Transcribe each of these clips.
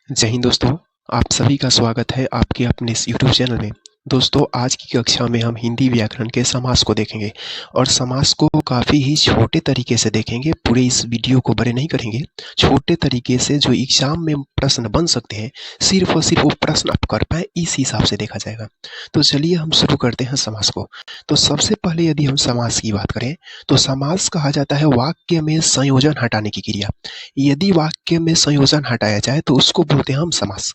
जय हिंद दोस्तों, आप सभी का स्वागत है आपके अपने इस यूट्यूब चैनल में। दोस्तों, आज की कक्षा में हम हिंदी व्याकरण के समास को देखेंगे और समास को काफ़ी ही छोटे तरीके से देखेंगे। पूरे इस वीडियो को बड़े नहीं करेंगे, छोटे तरीके से जो एग्जाम में प्रश्न बन सकते हैं, सिर्फ और सिर्फ वो प्रश्न आप कर पाए इस हिसाब से देखा जाएगा। तो चलिए हम शुरू करते हैं समास को। तो सबसे पहले यदि हम समास की बात करें तो समास कहा जाता है वाक्य में संयोजन हटाने की क्रिया। यदि वाक्य में संयोजन हटाया जाए तो उसको बोलते हैं हम समास।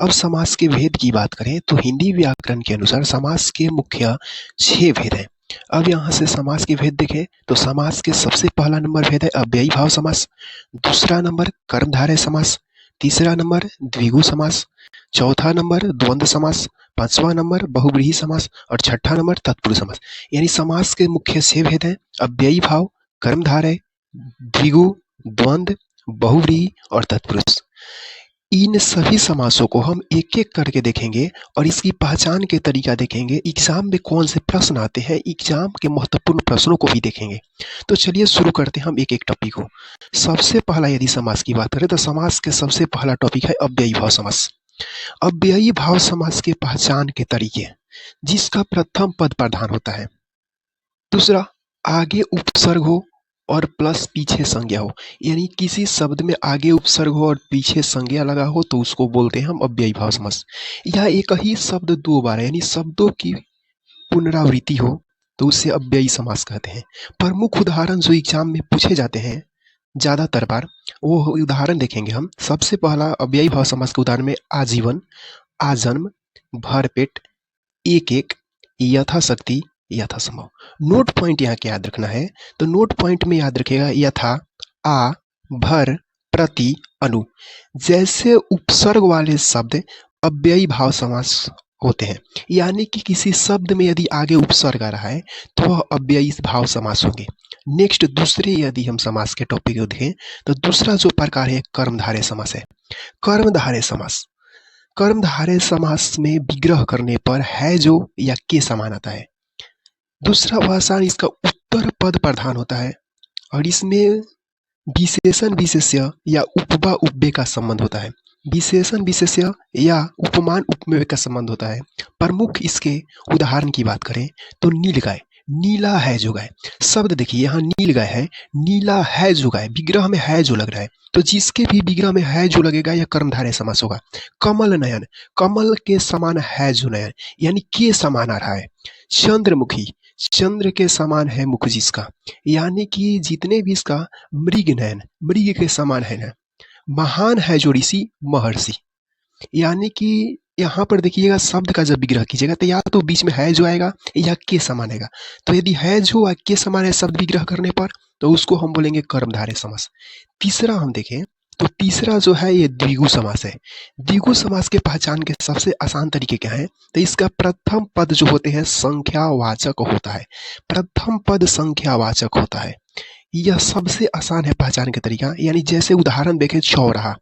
अब समास के भेद की बात करें तो हिंदी व्याकरण के अनुसार समास के मुख्य 6 भेद हैं। अब यहाँ से समास के भेद देखें तो समास के सबसे पहला नंबर भेद है अव्ययी भाव समास, दूसरा नंबर कर्मधारय समास, तीसरा नंबर द्विगु समास, चौथा नंबर द्वंद्व समास, पांचवा नंबर बहुव्रीहि समास और छठा नंबर तत्पुरुष समास। यानी समास के मुख्य 6 भेद हैं: अव्ययी भाव, कर्मधारय, द्विगु, द्वंद्व, बहुव्रीहि और तत्पुरुष। इन सभी समासों को हम एक-एक करके देखेंगे और इसकी पहचान के तरीका देखेंगे। एग्जाम में कौन से प्रश्न आते हैं, एग्जाम के महत्वपूर्ण प्रश्नों को भी देखेंगे। तो चलिए शुरू करते हैं हम एक-एक टॉपिक को। सबसे पहला यदि समास की बात करें तो समास के सबसे पहला टॉपिक है अव्ययी भाव समास। अव्ययी भाव समास के पहचान के तरीके: जिसका प्रथम पद प्रधान होता है, दूसरा आगे उपसर्ग हो और प्लस पीछे संज्ञा हो। यानी किसी शब्द में आगे उपसर्ग हो और पीछे संज्ञा लगा हो तो उसको बोलते हैं हम अव्ययी भाव समास। या एक ही शब्द 2 बार यानी शब्दों की पुनरावृत्ति हो तो उसे अव्ययी समास कहते हैं। प्रमुख उदाहरण जो एग्जाम में पूछे जाते हैं ज्यादातर बार, वो उदाहरण देखेंगे हम। सबसे पहला अव्ययी भाव समास के उदाहरण में आजीवन, आजन्म, भरपेट, एक एक, यथाशक्ति, यथासंभव। नोट पॉइंट यहाँ क्या याद रखना है तो नोट पॉइंट में याद रखेगा यथा, आ, भर, प्रति, अनु जैसे उपसर्ग वाले शब्द अव्ययी भाव समास होते हैं। यानी कि किसी शब्द में यदि आगे उपसर्ग आ रहा है तो वह अव्ययी भाव समास होंगे। नेक्स्ट दूसरे यदि हम समास के टॉपिक को देखें तो दूसरा जो प्रकार है कर्मधारय समास है। कर्मधारय समास, कर्मधारय समास में विग्रह करने पर है जो या के समान आता है। दूसरा भाषा इसका उत्तर पद प्रधान होता है और इसमें विशेषण विशेष्य या उपमा उपमेय का संबंध होता है। विशेषण विशेष्य या उपमान उपमेय का संबंध होता है। प्रमुख इसके उदाहरण की बात करें तो नील गाय, नीला है जो गाय। शब्द देखिए यहाँ नील गाय है, नीला है जो गाय, विग्रह में है जो लग रहा है तो जिसके भी विग्रह में है जो लगेगा यह कर्मधारय समास होगा। कमल नयन, कमल के समान है जो नयन यानी के समान आ रहा है। चंद्रमुखी, चंद्र के समान है मुख जिसका, यानी कि जितने भी इसका मृग नयन, मृग के समान है ना। महान है जो ऋषि, महर्षि, यानी कि यहाँ पर देखिएगा शब्द का जब विग्रह कीजिएगा तो या तो बीच में है जो आएगा या के समान आएगा। तो यदि है जो के समान है शब्द विग्रह करने पर तो उसको हम बोलेंगे कर्मधारय समास। तीसरा हम देखें तो तीसरा जो है ये द्विगु समास है। द्विगु समास के पहचान के सबसे आसान तरीके क्या है तो इसका प्रथम पद जो होते हैं संख्यावाचक होता है। प्रथम पद संख्यावाचक होता है, यह सबसे आसान है पहचान के तरीका। यानी जैसे उदाहरण देखें चौराहा,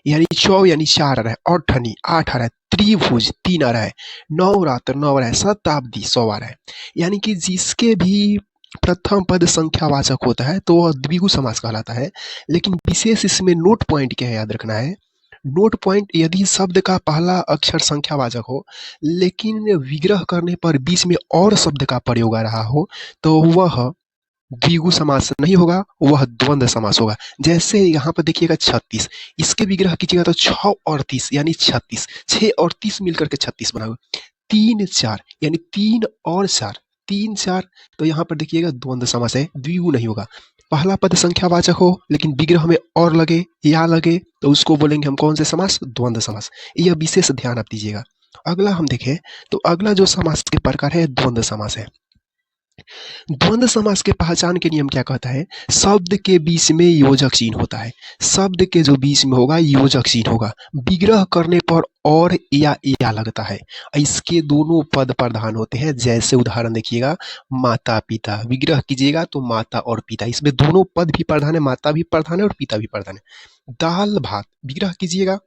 यानी चौ यानी 4 आ रहा है, अठनी 8 आ रहा है, त्रिभुज 3 आ रहा है, नवरात्र 9 आ रहा है, शताब्दी 100 आ रहा है। यानी कि जिसके भी प्रथम पद संख्यावाचक होता है तो वह द्विगु समास कहलाता है। लेकिन विशेष इसमें नोट पॉइंट क्या है याद रखना है। नोट पॉइंट, यदि शब्द का पहला अक्षर संख्यावाचक हो लेकिन विग्रह करने पर बीच में और शब्द का प्रयोग आ रहा हो तो वह द्विगु समास नहीं होगा, वह द्वंद्व समास होगा। जैसे यहाँ पर देखिएगा 36, इसके विग्रह कीजिएगा तो 6 और 30 यानी 36, 6 और 30 मिलकर के 36 बना हुआ। 3 4 यानी 3 और 4, 3 4 तो यहाँ पर देखिएगा द्वंद्व समास है, द्विगु नहीं होगा। पहला पद संख्यावाचक हो लेकिन विग्रह में और लगे या लगे तो उसको बोलेंगे हम कौन से समास, द्वंद्व समास। यह विशेष ध्यान आप दीजिएगा। अगला हम देखें तो अगला जो समास के प्रकार है द्वंद्व समास है। द्वंद्व समास के पहचान के नियम क्या कहता है, शब्द के बीच में योजक चिन्ह होता है। शब्द के जो बीच में होगा योजक चिन्ह होगा, विग्रह करने पर और या लगता है। इसके दोनों पद प्रधान होते हैं। जैसे उदाहरण देखिएगा माता पिता, विग्रह कीजिएगा तो माता और पिता, इसमें दोनों पद भी प्रधान है, माता भी प्रधान है और पिता भी प्रधान है। दाल भात, विग्रह कीजिएगा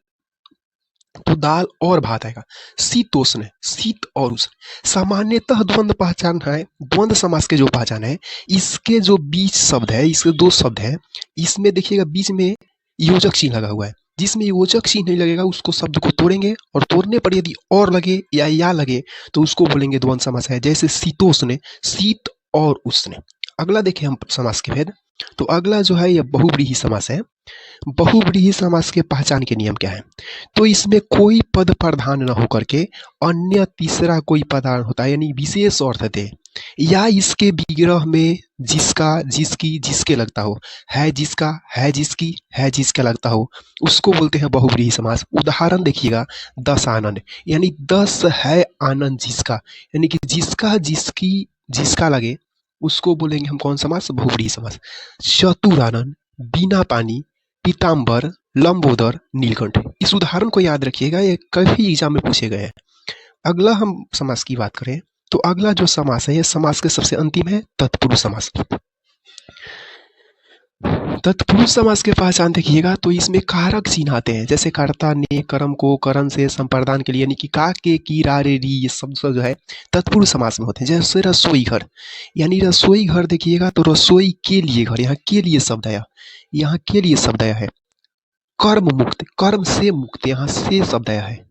तो दाल और भात आएगा। शीतोष्ण, शीत और उष्ण। सामान्यतः द्वंद्व पहचान है, द्वंद्व समास के जो पहचान है, इसके जो बीच शब्द है, इसके 2 शब्द है, इसमें देखिएगा बीच में योजक चिन्ह लगा हुआ है। जिसमें योजक चिन्ह नहीं लगेगा उसको शब्द को तोड़ेंगे और तोड़ने पर यदि और लगे या लगे तो उसको बोलेंगे द्वंद्व समास है। जैसे शीतोष्ण, शीत और उष्ण। अगला देखें हम समास के भेद। तो अगला जो है यह बहुव्रीहि समास है। बहुव्रीहि समास के पहचान के नियम क्या है? तो इसमें कोई पद प्रधान न होकर के अन्य तीसरा कोई पदार्थ होता है, यानी विशेष अर्थ दे या इसके विग्रह में जिसका, जिसकी, जिसके लगता हो, है जिसका, है जिसकी, है जिसका लगता हो, उसको बोलते हैं बहुव्रीहि समास। उदाहरण देखिएगा, 10 आनंद, यानी 10 है आनंद जिसका, यानी कि जिसका, जिसकी, जिसका लगे उसको बोलेंगे हम कौन समास? बहुव्रीहि समास। चतुरानन, बिना पानी, पीताम्बर, लंबोदर, नीलकंठ। इस उदाहरण को याद रखिएगा, ये कभी एग्जाम में पूछे गए हैं। अगला हम समास की बात करें तो अगला जो समास है यह समास के सबसे अंतिम है तत्पुरुष समास। तत्पुरुष समास के पहचान देखिएगा तो इसमें कारक चिन्ह आते हैं, जैसे कर्ता ने कर्म को करण से संप्रदान के लिए, यानी कि का, के, की, रा, रे, री, ये सब जो है तत्पुरुष समास में होते हैं। जैसे रसोई घर, यानी रसोई घर देखिएगा तो रसोई के लिए घर, यहाँ के लिए शब्द आया, यहाँ के लिए शब्द आया है। कर्म मुक्त, कर्म से मुक्त, यहाँ से शब्द आया है।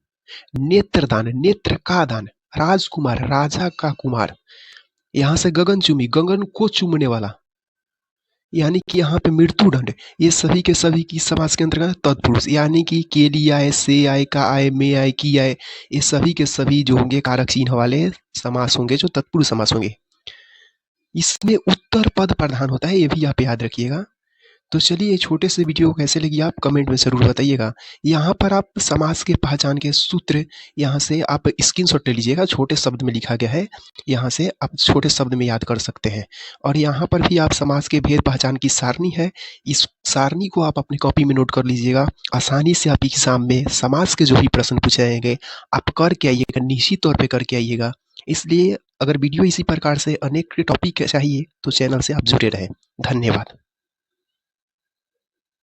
नेत्रदान, नेत्र का दान। राजकुमार, राजा का कुमार, यहाँ से गगनचुंबी, गगन को चूमने वाला, यानी कि यहाँ पे मृत्युदंड। ये सभी के सभी की समास के अंतर्गत तत्पुरुष, यानी कि के लिए आए, से आए, का आए, में आए, की आए, ये सभी के सभी जो होंगे कारक चिन्ह वाले समास होंगे जो तत्पुरुष समास होंगे। इसमें उत्तर पद प्रधान होता है, ये भी आप याद रखिएगा। तो चलिए छोटे से वीडियो कैसे लगी आप कमेंट में ज़रूर बताइएगा। यहाँ पर आप समास के पहचान के सूत्र यहाँ से आप स्क्रीनशॉट ले लीजिएगा, छोटे शब्द में लिखा गया है, यहाँ से आप छोटे शब्द में याद कर सकते हैं। और यहाँ पर भी आप समास के भेद पहचान की सारणी है, इस सारणी को आप अपनी कॉपी में नोट कर लीजिएगा। आसानी से आप एग्जाम में समास के जो भी प्रश्न पूछे जाएंगे आप करके आइएगा, निश्चित तौर पर करके आइएगा। इसलिए अगर वीडियो इसी प्रकार से अनेक टॉपिक चाहिए तो चैनल से आप जुड़े रहें। धन्यवाद।